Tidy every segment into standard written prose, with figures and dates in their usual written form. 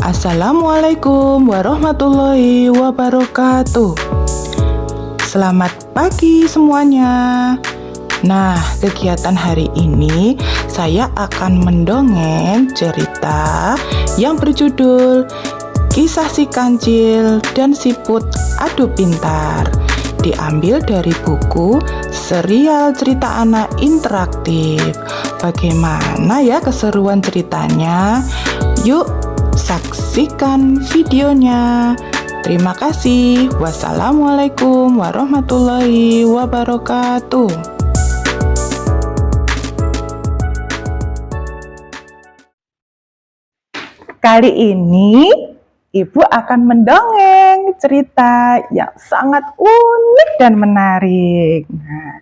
Assalamualaikum warahmatullahi wabarakatuh. Selamat pagi semuanya. Nah, kegiatan hari ini saya akan mendongeng cerita yang berjudul Kisah Si Kancil dan Siput Adu Pintar. Diambil dari buku Serial Cerita Anak Interaktif. Bagaimana ya keseruan ceritanya? Yuk saksikan videonya. Terima kasih. Wassalamualaikum warahmatullahi wabarakatuh. Kali ini Ibu akan mendongeng cerita yang sangat unik dan menarik. Nah,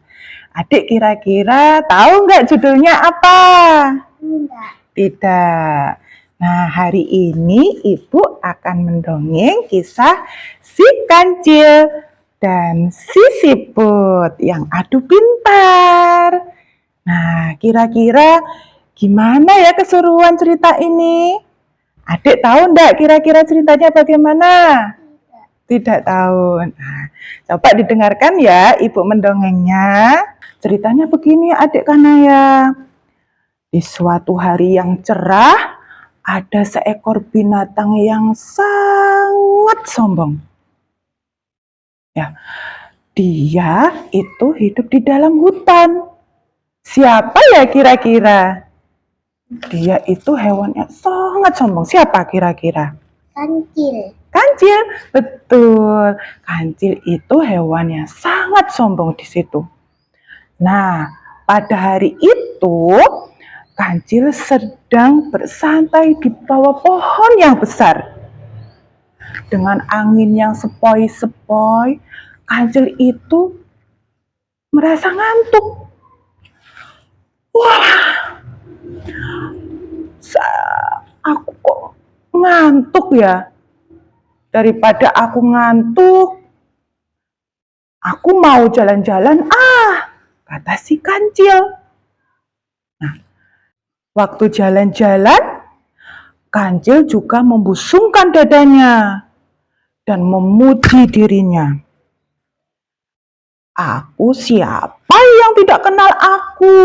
adik kira-kira tahu nggak judulnya apa? Tidak. Nah, hari ini Ibu akan mendongeng kisah Si Kancil dan Si Siput yang adu pintar. Nah, kira-kira gimana ya keseruan cerita ini? Adik tahu enggak kira-kira ceritanya bagaimana? Tidak tahu. Nah, coba didengarkan ya Ibu mendongengnya. Ceritanya begini Adik Kanaya. Di suatu hari yang cerah, ada seekor binatang yang sangat sombong. Ya, dia itu hidup di dalam hutan. Siapa ya kira-kira? Dia itu hewan yang sangat sombong. Siapa kira-kira? Kancil. Kancil, betul. Kancil itu hewan yang sangat sombong di situ. Nah, pada hari itu Kancil sedang bersantai di bawah pohon yang besar. Dengan angin yang sepoi-sepoi, Kancil itu merasa ngantuk. Wah, aku kok ngantuk ya? Daripada aku ngantuk, aku mau jalan-jalan kata si Kancil. Nah, waktu jalan-jalan, Kancil juga membusungkan dadanya dan memuji dirinya. Aku siapa yang tidak kenal aku?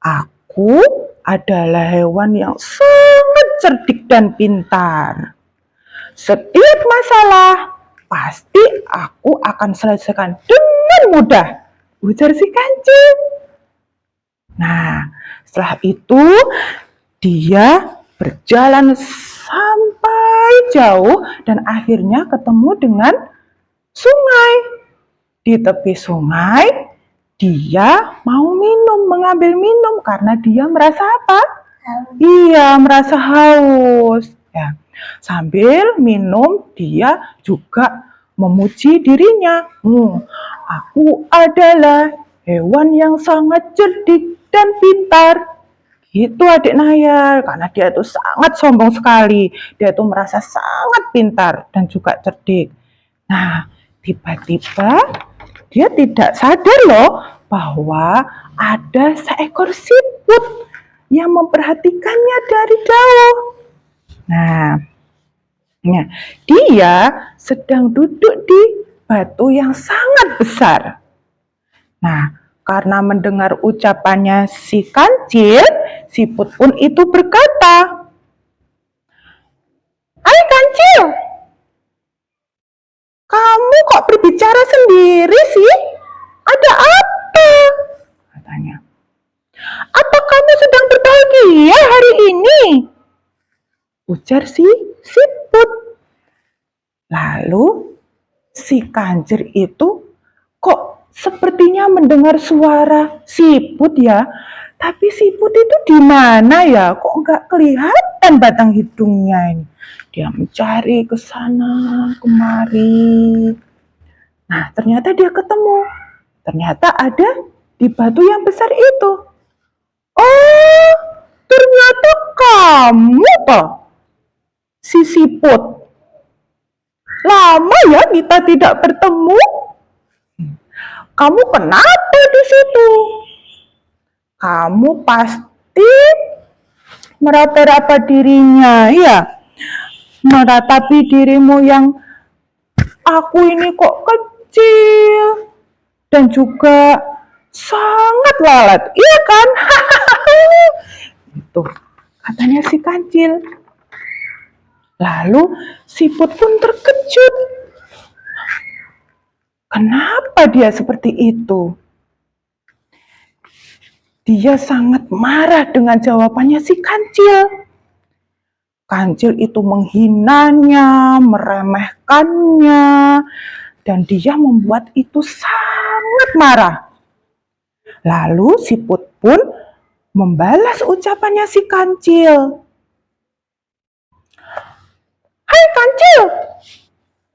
Aku adalah hewan yang sangat cerdik dan pintar. Setiap masalah pasti aku akan selesaikan dengan mudah, ujar si Kancil. Nah, setelah itu dia berjalan sampai jauh dan akhirnya ketemu dengan sungai. Di tepi sungai, dia mau mengambil minum karena dia merasa apa? Iya, merasa haus. Ya, sambil minum, dia juga memuji dirinya. Aku adalah hewan yang sangat cerdik dan pintar. Gitu Adik Naya, karena dia itu sangat sombong sekali. Dia itu merasa sangat pintar dan juga cerdik. Nah, tiba-tiba dia tidak sadar loh bahwa ada seekor siput yang memperhatikannya dari jauh. Nah, dia sedang duduk di batu yang sangat besar. Nah, karena mendengar ucapannya si Kancil, siput pun itu berkata, "Hai Kancil, kamu kok berbicara sendiri sih? Ada apa?" katanya. "Apa kamu sedang berbahagia hari ini?" ujar si siput. Lalu si Kancil itu kok sepertinya mendengar suara siput ya. Tapi siput itu di mana ya? Kok nggak kelihatan batang hidungnya ini? Dia mencari ke sana kemari. Nah, ternyata dia ketemu. Ternyata ada di batu yang besar itu. Oh, ternyata kamu toh, si siput. Lama ya kita tidak bertemu. Kamu kenapa di situ? Kamu pasti meraba-raba dirinya, ya. meratapi dirimu yang aku ini kok kecil dan juga sangat lalat, iya kan? Itu katanya si kancil. Lalu siput pun terkejut. Kenapa dia seperti itu? Dia sangat marah dengan jawabannya si kancil. Kancil itu menghinanya, meremehkannya, dan dia membuat itu sangat marah. Lalu siput pun membalas ucapannya si kancil. Hai kancil,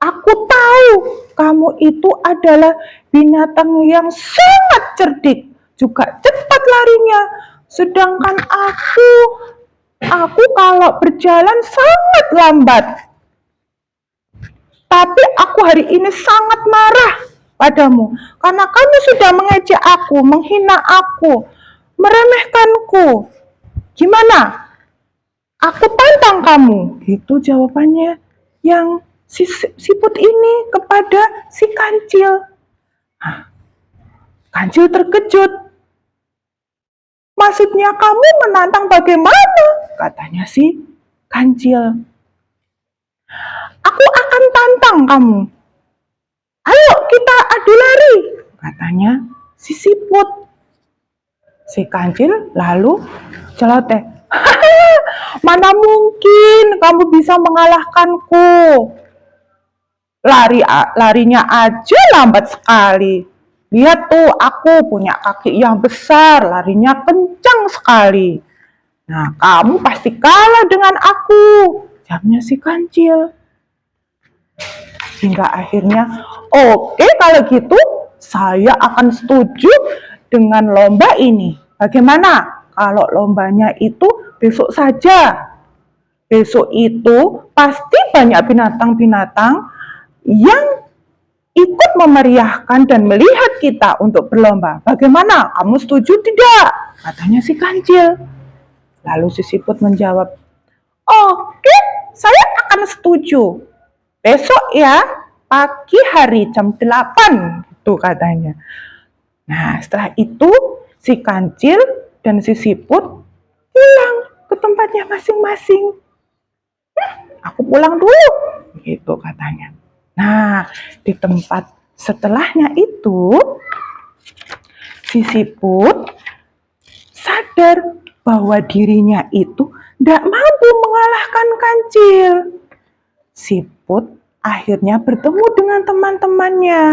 aku tahu kamu itu adalah binatang yang sangat cerdik, juga cepat larinya. Sedangkan aku kalau berjalan sangat lambat. Tapi aku hari ini sangat marah padamu karena kamu sudah mengejek aku, menghina aku, meremehkanku. Gimana? Aku tantang kamu. Itu jawabannya yang siput ini kepada si kancil. Nah, kancil terkejut. Maksudnya kamu menantang bagaimana? Katanya si kancil. Aku akan tantang kamu. Ayo kita adu lari, katanya si siput. Si kancil lalu celoteh. Mana mungkin kamu bisa mengalahkanku? Larinya aja lambat sekali. Lihat tuh, aku punya kaki yang besar, larinya kencang sekali. Nah, kamu pasti kalah dengan aku, jawabnya si kancil. Hingga akhirnya, oke kalau gitu, saya akan setuju dengan lomba ini. Bagaimana kalau lombanya itu besok saja? Besok itu pasti banyak binatang-binatang yang ikut memeriahkan dan melihat kita untuk berlomba. Bagaimana? Kamu setuju tidak? Katanya si kancil. Lalu si siput menjawab, oke, saya akan setuju. Besok ya, pagi hari jam 8, gitu katanya. Nah, setelah itu si kancil dan si siput pulang ke tempatnya masing-masing. Aku pulang dulu, gitu katanya. Nah, di tempat setelahnya itu, si siput sadar bahwa dirinya itu tidak mampu mengalahkan kancil. Siput akhirnya bertemu dengan teman-temannya.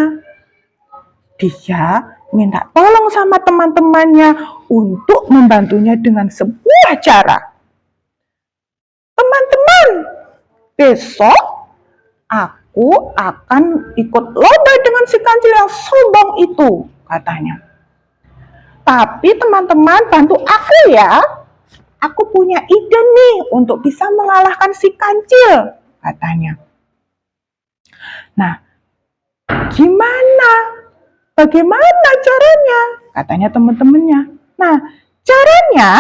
Dia minta tolong sama teman-temannya untuk membantunya dengan sebuah cara. Teman-teman, besok aku akan ikut lomba dengan si kancil yang sombong itu, katanya. Tapi teman-teman bantu aku ya. Aku punya ide nih untuk bisa mengalahkan si kancil, katanya. Nah, bagaimana caranya? Katanya teman-temannya. Nah, caranya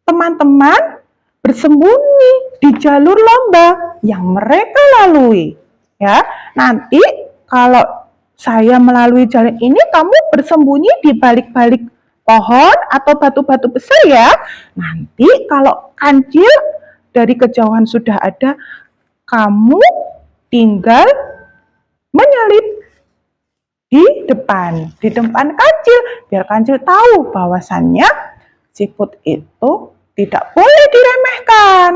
teman-teman bersembunyi di jalur lomba yang mereka lalui. Ya, nanti kalau saya melalui jalan ini, kamu bersembunyi di balik-balik pohon atau batu-batu besar ya. Nanti kalau kancil dari kejauhan sudah ada, kamu tinggal menyelip di depan kancil, biar kancil tahu bahwasannya siput itu tidak boleh diremehkan.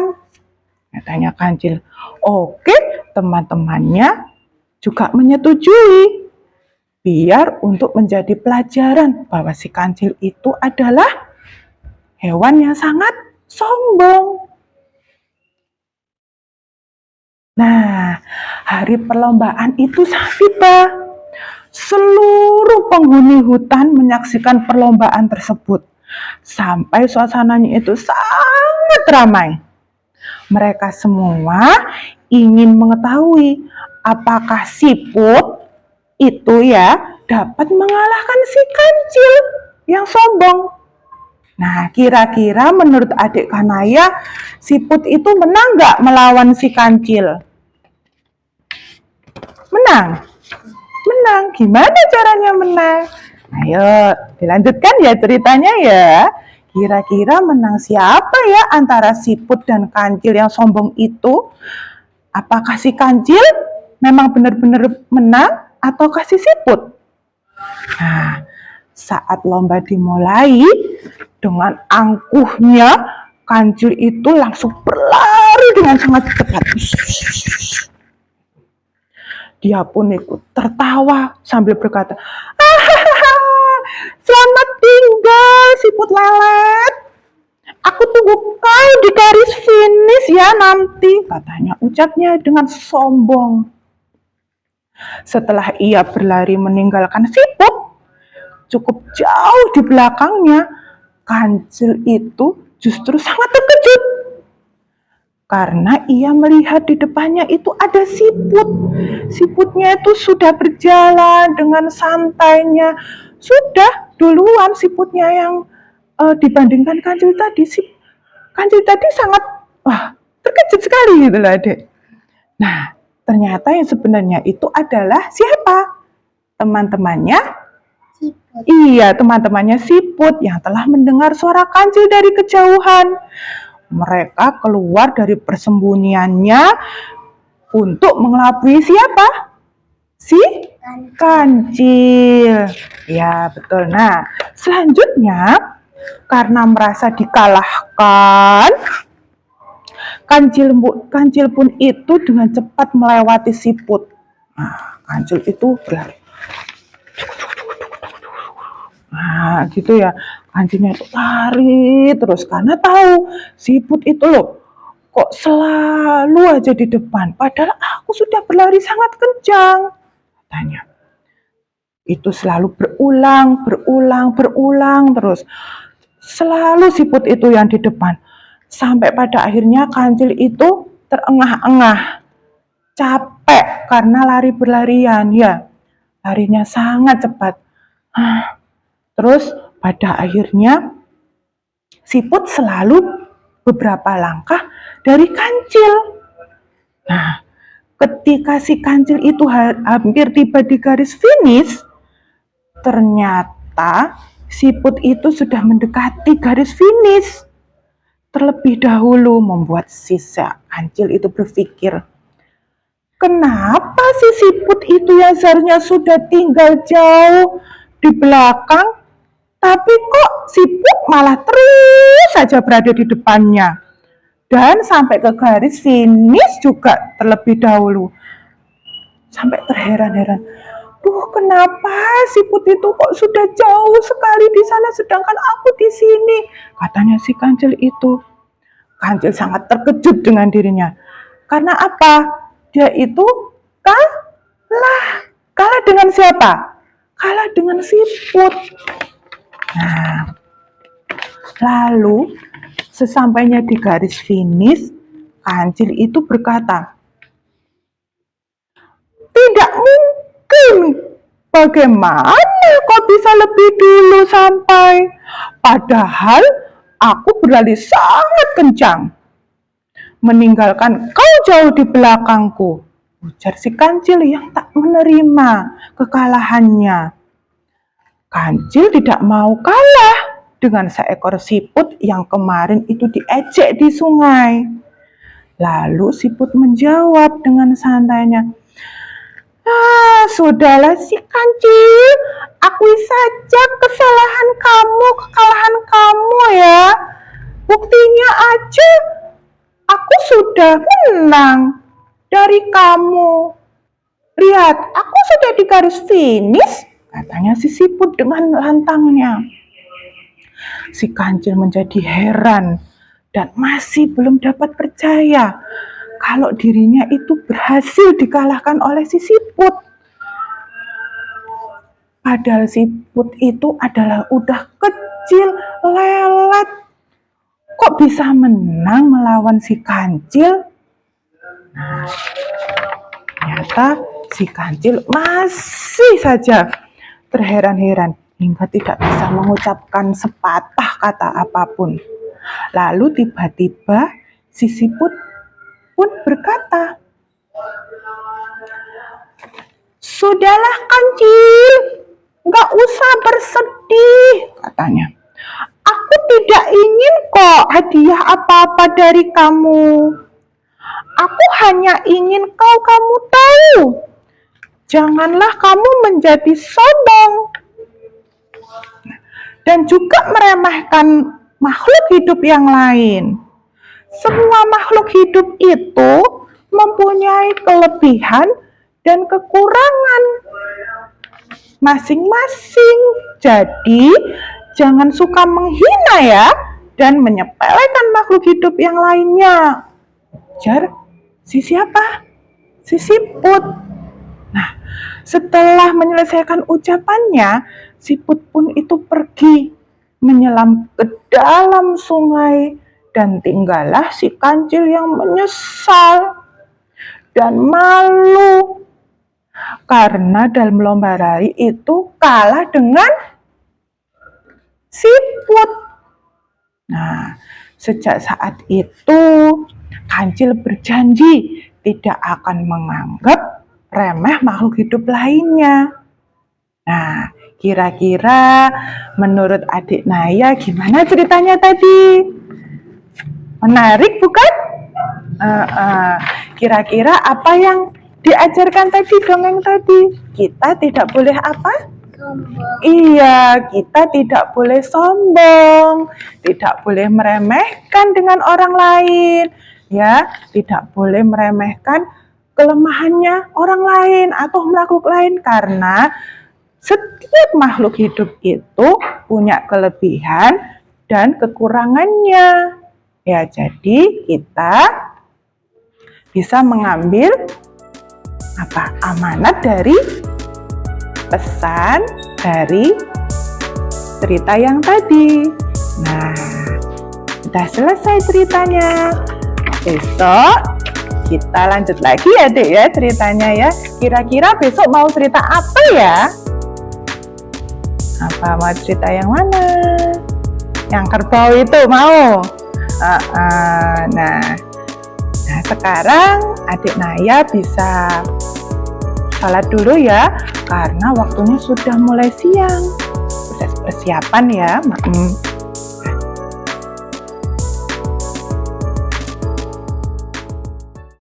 Katanya kancil. Oke, teman-temannya juga menyetujui. Biar untuk menjadi pelajaran bahwa si kancil itu adalah hewan yang sangat sombong. Nah, hari perlombaan itu tiba. Seluruh penghuni hutan menyaksikan perlombaan tersebut. Sampai suasananya itu sangat ramai. Mereka semua ingin mengetahui apakah siput itu ya dapat mengalahkan si kancil yang sombong. Nah, kira-kira menurut adik Kanaya, siput itu menang nggak melawan si kancil? Menang? Menang. Gimana caranya menang? Ayo, dilanjutkan ya ceritanya ya. Kira-kira menang siapa ya antara siput dan kancil yang sombong itu? Apakah si kancil memang benar-benar menang atau si siput? Nah, saat lomba dimulai, dengan angkuhnya, kancil itu langsung berlari dengan sangat cepat. Dia pun ikut tertawa sambil berkata, "Selamat tinggal, siput lelet. Aku tunggu kau di garis finish ya nanti," katanya ucapnya dengan sombong. Setelah ia berlari meninggalkan siput, cukup jauh di belakangnya, kancil itu justru sangat terkejut karena ia melihat di depannya itu ada siput. Siputnya itu sudah berjalan dengan santainya. Sudah duluan siputnya yang dibandingkan kancil tadi. Kancil tadi sangat terkejut sekali gitu loh adik. Nah, ternyata yang sebenarnya itu adalah siapa? Teman-temannya? Siput. Iya, teman-temannya siput yang telah mendengar suara kancil dari kejauhan. Mereka keluar dari persembunyiannya untuk mengelabui siapa? Si kancil. Ya, betul. Nah, selanjutnya karena merasa dikalahkan, kancil pun itu dengan cepat melewati siput. Nah, kancil itu berlari. Nah, gitu ya. Kancilnya itu lari terus karena tahu siput itu loh kok selalu aja di depan. Padahal aku sudah berlari sangat kencang, katanya. Itu selalu berulang terus. Selalu siput itu yang di depan. Sampai pada akhirnya kancil itu terengah-engah. Capek karena berlarian ya. Larinya sangat cepat. Terus pada akhirnya siput selalu beberapa langkah dari kancil. Nah, ketika si kancil itu hampir tiba di garis finish, ternyata siput itu sudah mendekati garis finish. Terlebih dahulu membuat si kancil itu berpikir, kenapa si siput itu yang seharusnya sudah tinggal jauh di belakang, tapi kok siput malah terus saja berada di depannya. Dan sampai ke garis finish juga terlebih dahulu. Sampai terheran-heran. Kenapa siput itu kok sudah jauh sekali di sana sedangkan aku di sini? Katanya si kancil itu. Kancil sangat terkejut dengan dirinya. Karena apa? Dia itu kalah. Kalah dengan siapa? Kalah dengan siput. Nah, lalu sesampainya di garis finish, kancil itu berkata, "Tidak mungkin. Bagaimana kau bisa lebih dulu sampai? Padahal aku berlari sangat kencang, meninggalkan kau jauh di belakangku," ujar si kancil yang tak menerima kekalahannya. Kancil tidak mau kalah dengan seekor siput yang kemarin itu diejek di sungai. Lalu siput menjawab dengan santainya, "Sudahlah si kancil, akui saja kekalahan kamu ya. Buktinya aja aku sudah menang dari kamu. Lihat, aku sudah di garis finish," katanya si siput dengan lantangnya. Si kancil menjadi heran dan masih belum dapat percaya kalau dirinya itu berhasil dikalahkan oleh si siput. Padahal siput itu adalah udah kecil, lelet. Kok bisa menang melawan si kancil? Nah, ternyata si kancil masih saja terheran-heran. hingga tidak bisa mengucapkan sepatah kata apapun. Lalu tiba-tiba si siput pun berkata, "Sudahlah Kancil, nggak usah bersedih," katanya. "Aku tidak ingin kok hadiah apa-apa dari kamu. Aku hanya ingin kamu tahu, janganlah kamu menjadi sombong dan juga meremehkan makhluk hidup yang lain. Semua makhluk hidup itu mempunyai kelebihan dan kekurangan masing-masing. Jadi, jangan suka menghina ya dan menyepelekan makhluk hidup yang lainnya." Ujar si siapa? Si siput. Nah, setelah menyelesaikan ucapannya, siput pun itu pergi menyelam ke dalam sungai dan tinggallah si Kancil yang menyesal dan malu karena dalam lomba lari itu kalah dengan siput. Nah, sejak saat itu Kancil berjanji tidak akan menganggap remeh makhluk hidup lainnya. Nah, kira-kira menurut adik Naya gimana ceritanya tadi? Menarik bukan? Kira-kira apa yang diajarkan tadi dongeng tadi? Kita tidak boleh apa? Sombong. Iya, kita tidak boleh sombong, tidak boleh meremehkan dengan orang lain, ya, tidak boleh meremehkan kelemahannya orang lain atau makhluk lain karena setiap makhluk hidup itu punya kelebihan dan kekurangannya. Ya, jadi kita bisa mengambil amanat dari pesan dari cerita yang tadi. Nah, sudah selesai ceritanya. Besok kita lanjut lagi ya Dek ya ceritanya ya. Kira-kira besok mau cerita apa ya? Apa mau cerita yang mana? Yang kerbau itu mau? Nah, sekarang adik Naya bisa sholat dulu ya, karena waktunya sudah mulai siang. Proses persiapan ya,